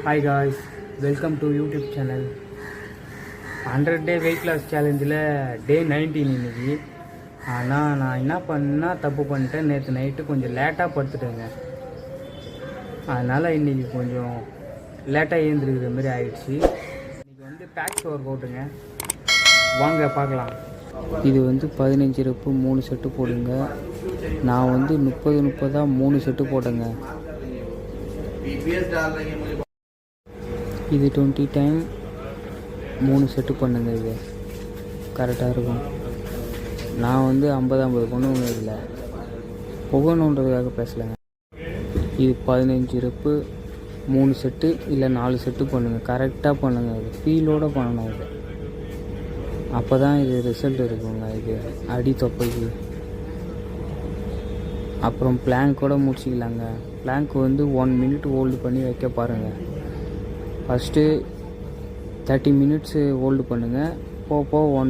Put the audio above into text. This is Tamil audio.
Hi guys, welcome to YouTube channel. 100 day weight loss சேலஞ்சில் டே 19 இன்னைக்கு. ஆனால் நான் என்ன பண்ணா தப்பு பண்ணிட்டேன். நேற்று நைட்டு கொஞ்சம் லேட்டாக படுத்துட்டேங்க. அதனால் இன்றைக்கி கொஞ்சம் லேட்டாக ஏந்திருக்கிற மாதிரி ஆயிடுச்சு. இன்றைக்கி வந்து பேக்ஸ் ஒர்க் அவுட்டுங்க. வாங்க பார்க்கலாம். இது வந்து 15 ரெப்பு 3 செட்டு போடுங்க. நான் வந்து 30 3 செட்டு போட்டேங்க. இது 20 டைம் 3 செட்டு பண்ணுங்க. இது கரெக்டாக இருக்கும். நான் வந்து 50 பண்ணுவேங்க. இதில் புகணுன்றதுக்காக பேசலைங்க. இது 15 ரெப்பு 3 செட்டு இல்லை 4 செட்டு பண்ணுங்கள். கரெக்டாக பண்ணுங்கள். இது ஃபீலோடு பண்ணணும். இது அப்போ தான் இது ரிசல்ட் இருக்குங்க. இது அடி தொப்பைக்கு. அப்புறம் பிளாங்கோட முடிச்சிக்கலாங்க. பிளாங்க் வந்து 1 மினிட் ஹோல்டு பண்ணி வைக்க பாருங்கள். ஃபஸ்ட்டு 30 மினிட்ஸு ஹோல்டு பண்ணுங்கள். போக 1